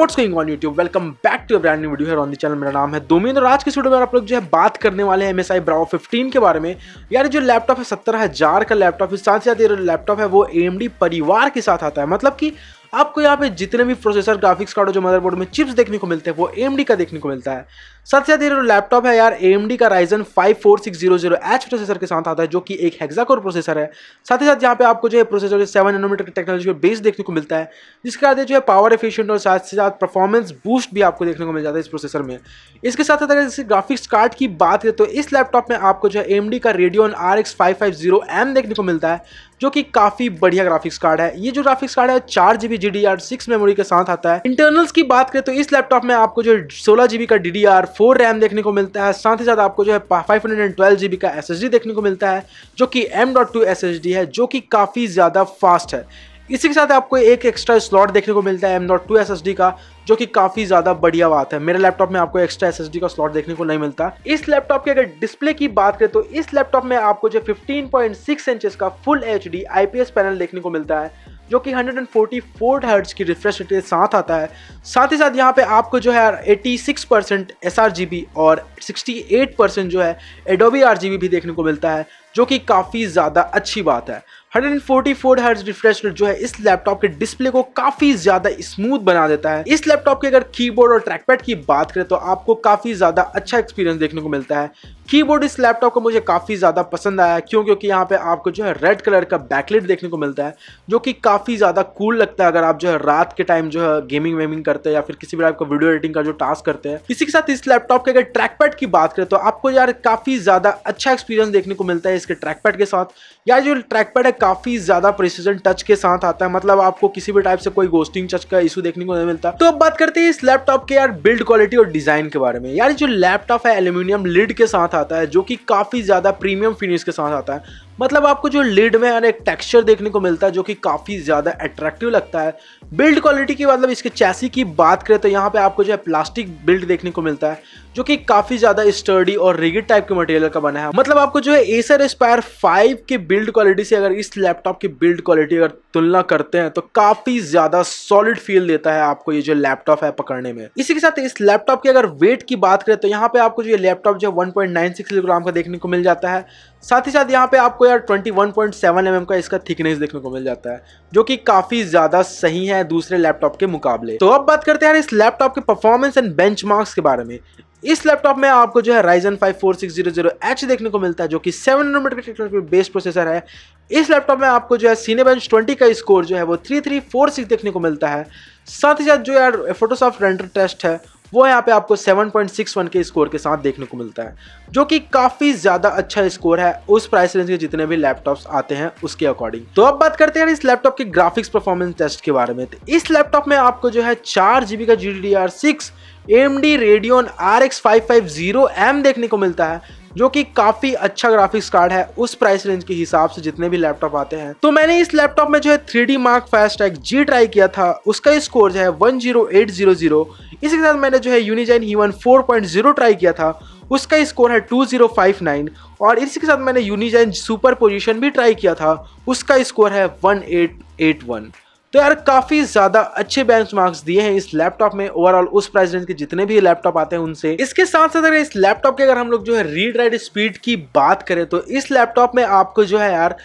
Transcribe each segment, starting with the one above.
What's going on YouTube, welcome back to a brand new video here on the channel. मेरा नाम है दोमेंद्र और आज की वीडियो में आप लोग जो है बात करने वाले हैं MSI Bravo 15 के बारे में। यार जो लैपटॉप है 70,000 का लैपटॉप है, साथ ही साथ ये लैपटॉप है वो AMD परिवार के साथ आता है। मतलब कि आपको यहाँ पे जितने भी प्रोसेसर, ग्राफिक्स कार्ड और जो मदरबोर्ड में चिप्स देखने को मिलते हैं वो AMD का देखने को मिलता है। साथ ही साथ ये लैपटॉप है यार AMD का Ryzen 5 4600H प्रोसेसर के साथ आता है, जो कि एक हेक्सा कोर प्रोसेसर है। साथ ही साथ यहाँ पे आपको जो है प्रोसेसर 7 नैनोमीटर टेक्नोलॉजी पे बेस देखने को मिलता है, जिसके बाद जो है पावर एफिशिएंट और साथ ही साथ परफॉर्मेंस बूस्ट भी आपको देखने को मिल जाता है इस प्रोसेसर में। इसके साथ साथ अगर इस ग्राफिक्स कार्ड की बात करें तो इस लैपटॉप में आपको जो है AMD का Radeon RX 550M देखने को मिलता है, जो कि काफी बढ़िया ग्राफिक्स कार्ड है। ये जो ग्राफिक्स कार्ड है 4GB GDDR6 मेमोरी के साथ आता है। इंटरनल्स की बात करें तो इस लैपटॉप में आपको जो 16GB का DDR4 रैम देखने को मिलता है। साथ ही साथ आपको जो है 512GB का SSD देखने को मिलता है, जो कि M.2 SSD है, जो कि काफी ज्यादा फास्ट है। इसी के साथ आपको एक एक्स्ट्रा स्लॉट देखने को मिलता है M.2 SSD का, जो कि काफी ज्यादा बढ़िया बात है। मेरे लैपटॉप में आपको एक्स्ट्रा SSD का स्लॉट देखने को नहीं मिलता। इस लैपटॉप की अगर डिस्प्ले की बात करें तो इस लैपटॉप में आपको जो 15.6 इंचेस का फुल HD IPS पैनल देखने को मिलता है, जो कि 144 हर्ट्ज की रिफ्रेश रेट के साथ आता है। साथ ही साथ यहाँ पे आपको जो है 86% sRGB और 68% जो है Adobe RGB भी देखने को मिलता है, जो कि काफ़ी ज़्यादा अच्छी बात है। 144 हर्ट्ज रिफ्रेश रेट जो है इस लैपटॉप के डिस्प्ले को काफ़ी ज़्यादा स्मूथ बना देता है। इस लैपटॉप के अगर कीबोर्ड और ट्रैकपैड की बात करें तो आपको काफ़ी ज़्यादा अच्छा एक्सपीरियंस देखने को मिलता है। कीबोर्ड इस लैपटॉप को मुझे काफ़ी ज़्यादा पसंद आया, क्योंकि यहाँ पे आपको जो है रेड कलर का बैकलाइट देखने को मिलता है, जो कि काफ़ी ज़्यादा कूल लगता है अगर आप जो है रात के टाइम जो है गेमिंग वेमिंग करते हैं या फिर किसी भी टाइप का वीडियो एडिटिंग का जो टास्क करते हैं। इसी के साथ इस लैपटॉप के अगर ट्रैकपैड की बात करें तो आपको यार काफ़ी ज़्यादा अच्छा एक्सपीरियंस देखने को मिलता है इसके ट्रैकपैड के साथ। यार जो ट्रैकपैड है काफ़ी ज़्यादा प्रिसीजन टच के साथ आता है, मतलब आपको किसी भी टाइप से कोई गोस्टिंग टच का इशू देखने को नहीं मिलता। तो अब बात करते हैं इस लैपटॉप के यार बिल्ड क्वालिटी और डिजाइन के बारे में। यार जो लैपटॉप है एल्यूमिनियम लिड के साथ आता है, जो कि काफ़ी ज़्यादा प्रीमियम फिनिश के साथ आता है। मतलब आपको जो लिड में यार एक टेक्सचर देखने को मिलता है, जो कि काफ़ी ज़्यादा अट्रैक्टिव लगता है। बिल्ड क्वालिटी की मतलब इसके चैसी की बात करें तो यहाँ पे आपको जो है प्लास्टिक बिल्ड देखने को मिलता है, जो कि काफ़ी ज़्यादा स्टर्डी और रिगिड टाइप के मटेरियल का बना है। मतलब आपको जो है Acer Aspire 5 के बिल्ड क्वालिटी से अगर इस लैपटॉप की बिल्ड क्वालिटी अगर तुलना करते हैं तो काफ़ी ज़्यादा सॉलिड फील देता है आपको ये जो लैपटॉप है पकड़ने में। इसी के साथ इस लैपटॉप की अगर वेट की बात करें तो यहाँ पे आपको जो ये लैपटॉप जो 1.96 किलोग्राम का देखने को मिल जाता है। साथ ही साथ यहाँ पे आपको यार 21.7 mm का इसका थिकनेस देखने को मिल जाता है, जो कि काफ़ी ज़्यादा सही है दूसरे लैपटॉप के मुकाबले। तो अब बात करते हैं यार इस लैपटॉप के परफॉर्मेंस एंड बेंचमार्क्स के बारे में। इस लैपटॉप में आपको जो है Ryzen 5 4600H देखने को मिलता है, जो कि 7 नैनोमीटर टेक्नोलॉजी पे बेस्ड प्रोसेसर है। इस लैपटॉप में आपको जो है Cinebench 20 का स्कोर जो है वो 3346 देखने को मिलता है। साथ ही साथ जो यार फोटोशॉप रेंडर टेस्ट है वो यहाँ पे आपको 7.61 के स्कोर के साथ देखने को मिलता है, जो कि काफ़ी ज़्यादा अच्छा स्कोर है उस प्राइस रेंज के जितने भी लैपटॉप्स आते हैं उसके अकॉर्डिंग। तो अब बात करते हैं इस लैपटॉप के ग्राफिक्स परफॉर्मेंस टेस्ट के बारे में। तो इस लैपटॉप में आपको जो है 4GB का GDDR6 AMD Radeon RX 550M देखने को मिलता है, जो कि काफ़ी अच्छा ग्राफिक्स कार्ड है उस प्राइस रेंज के हिसाब से जितने भी लैपटॉप आते हैं। तो मैंने इस लैपटॉप में जो है 3D Mark Fast G try किया था, उसका स्कोर जो है 10800। इसी के साथ मैंने जो है Unigen Heaven 4.0 ट्राई किया था, उसका स्कोर है 2059। और इसी के साथ मैंने Unigen Superposition भी ट्राई किया था, उसका स्कोर है 1881। तो यार काफ़ी ज़्यादा अच्छे बेंचमार्क्स दिए हैं इस लैपटॉप में ओवरऑल उस प्राइस रेंज के जितने भी लैपटॉप आते हैं उनसे। इसके साथ साथ अगर इस लैपटॉप के अगर हम लोग जो है रीड राइट स्पीड की बात करें तो इस लैपटॉप में आपको जो है यार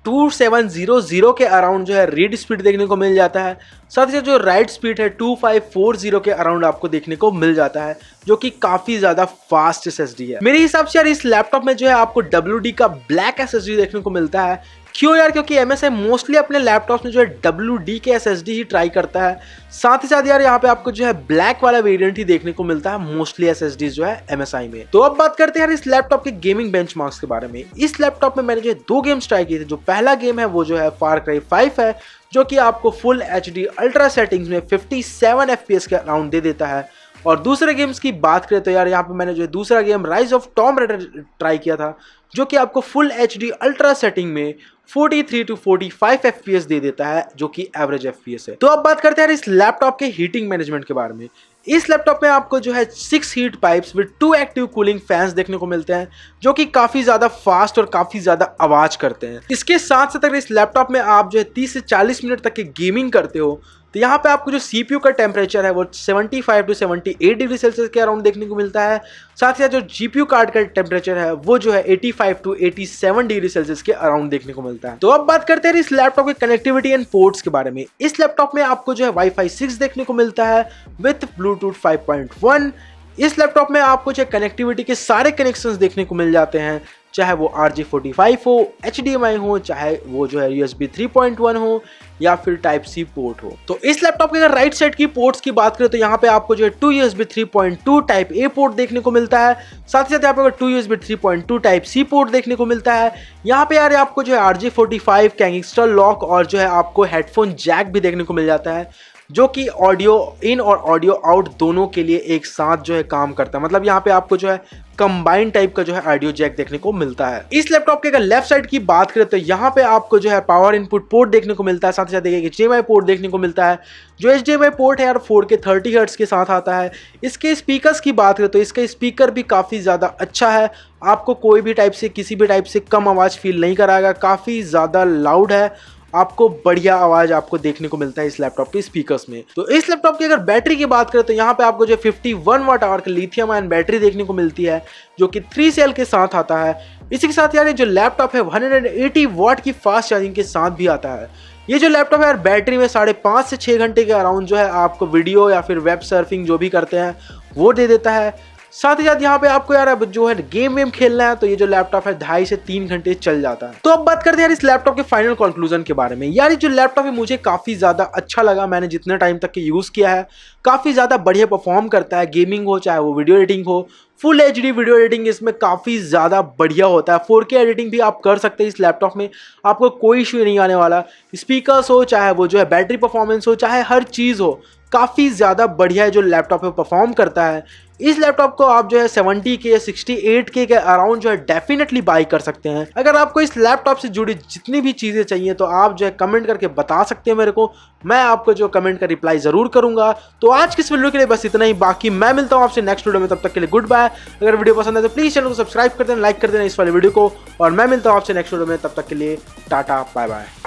2700 के अराउंड जो है रीड स्पीड देखने को मिल जाता है। साथ ही साथ जो राइट स्पीड है 2540 के अराउंड आपको देखने को मिल जाता है, जो कि काफ़ी ज़्यादा फास्ट SSD है। मेरे हिसाब से यार इस लैपटॉप में जो है आपको WD का ब्लैक SSD देखने को मिलता है। क्यों यार? क्योंकि MSI मोस्टली अपने लैपटॉप में जो है WD के SSD ही ट्राई करता है। साथ ही साथ यार यहाँ पे आपको जो है ब्लैक वाला वेरिएंट ही देखने को मिलता है मोस्टली SSD जो है MSI में। तो अब बात करते हैं यार इस लैपटॉप के गेमिंग बेंचमार्क्स के बारे में। इस लैपटॉप में मैंने जो है 2 गेम्स ट्राई किए थे। जो पहला गेम है वो जो है Far Cry 5 है, जो कि आपको फुल HD अल्ट्रा सेटिंग्स में 57 FPS के अराउंड दे देता है। और दूसरे गेम्स की बात करें तो यार यहाँ पे मैंने जो है दूसरा game rise of Tomb Raider try किया था, जो कि आपको फुल HD अल्ट्रा सेटिंग में 43 to 45 FPS दे देता है, जो कि एवरेज FPS है। तो अब बात करते हैं इस लैपटॉप के हीटिंग मैनेजमेंट के बारे में। इस लैपटॉप में आपको जो है 6 heat pipes with 2 active cooling fans देखने को मिलते हैं, जो कि काफ़ी ज़्यादा फास्ट और काफ़ी ज़्यादा आवाज़ करते हैं। इसके साथ साथ अगर इस लैपटॉप में आप जो है 30 से 40 मिनट तक की गेमिंग करते हो तो यहाँ पे आपको जो CPU का टेम्परेचर है वो 75 to 78 डिग्री सेल्सियस के अराउंड देखने को मिलता है। साथ ही साथ जो GPU कार्ड का टेम्परेचर है वो जो है 85 to 87 डिग्री सेल्सियस के अराउंड देखने को मिलता है। तो अब बात करते हैं इस लैपटॉप के कनेक्टिविटी एंड पोर्ट्स के बारे में। इस लैपटॉप में आपको जो है Wi-Fi 6 देखने को मिलता है विथ Bluetooth 5.1। इस लैपटॉप में आपको जो कनेक्टिविटी के सारे कनेक्शंस देखने को मिल जाते हैं, चाहे वो RJ45 हो, HDMI हो, चाहे वो जो है USB 3.1 हो या फिर टाइप C पोर्ट हो। तो इस लैपटॉप के अगर राइट साइड की पोर्ट्स की बात करें तो यहाँ पे आपको जो है 2 USB 3.2 टाइप A पोर्ट देखने को मिलता है। साथ ही साथ यहाँ पे 2 USB 3.2 टाइप C पोर्ट देखने को मिलता है। यहाँ पे यार आपको जो है RJ45 कैंगिस्टर लॉक और जो है आपको हेडफोन जैक भी देखने को मिल जाता है, जो कि ऑडियो इन और ऑडियो आउट दोनों के लिए एक साथ जो है काम करता है। मतलब यहाँ पे आपको जो है कंबाइन टाइप का जो है ऑडियो जैक देखने को मिलता है। इस लैपटॉप के अगर लेफ्ट साइड की बात करें तो यहाँ पे आपको जो है पावर इनपुट पोर्ट देखने को मिलता है। साथ ही साथ एक HDMI पोर्ट देखने को मिलता है। जो HDMI पोर्ट है यार 4K 30 हर्ट्ज के साथ आता है। इसके स्पीकर्स की बात करें तो इसका स्पीकर भी काफ़ी ज़्यादा अच्छा है, आपको कोई भी टाइप से किसी भी टाइप से कम आवाज़ फील नहीं कराएगा, काफ़ी ज़्यादा लाउड है, आपको बढ़िया आवाज आपको देखने को मिलता है इस लैपटॉप के स्पीकर्स में। तो इस लैपटॉप की अगर बैटरी की बात करें तो यहाँ पे आपको जो 51 वाट आवर का लिथियम आयन बैटरी देखने को मिलती है, जो कि 3 सेल के साथ आता है। इसी के साथ यार ये जो लैपटॉप है 180 वाट की फास्ट चार्जिंग के साथ भी आता है। ये जो लैपटॉप है यार बैटरी में 5.5 से 6 घंटे के अराउंड जो है आपको वीडियो या फिर वेब सर्फिंग जो भी करते हैं वो दे देता है। साथ ही साथ यहाँ पे आपको यार अब जो है गेम वेम खेलना है तो ये जो लैपटॉप है 2.5 से 3 घंटे चल जाता है। तो अब बात करते हैं यार इस लैपटॉप के फाइनल कंक्लूजन के बारे में। यार ये जो लैपटॉप है मुझे काफ़ी ज़्यादा अच्छा लगा, मैंने जितने टाइम तक के यूज़ किया है काफ़ी ज़्यादा बढ़िया परफॉर्म करता है। गेमिंग हो चाहे वो वीडियो एडिटिंग हो, फुल HD वीडियो एडिटिंग इसमें काफ़ी ज़्यादा बढ़िया होता है। 4K एडिटिंग भी आप कर सकते हैं इस लैपटॉप में, आपको कोई इशू नहीं आने वाला। स्पीकर्स हो चाहे वो जो है बैटरी परफॉर्मेंस हो, चाहे हर चीज़ हो, काफ़ी ज़्यादा बढ़िया है जो लैपटॉप में परफॉर्म करता है। इस लैपटॉप को आप जो है 70K 68K के अराउंड जो है डेफिनेटली बाई कर सकते हैं। अगर आपको इस लैपटॉप से जुड़ी जितनी भी चीज़ें चाहिए तो आप जो है कमेंट करके बता सकते हैं मेरे को, मैं आपको जो कमेंट का रिप्लाई ज़रूर करूंगा। तो आज की इस वीडियो के लिए बस इतना ही, बाकी मैं मिलता हूं आपसे नेक्स्ट वीडियो में, तब तक के लिए गुड बाय। अगर वीडियो पसंद है तो प्लीज़ चैनल को सब्सक्राइब कर देना, लाइक कर देना इस वाले वीडियो को, और मैं मिलता हूं आपसे नेक्स्ट वीडियो में, तब तक के लिए टाटा बाय बाय।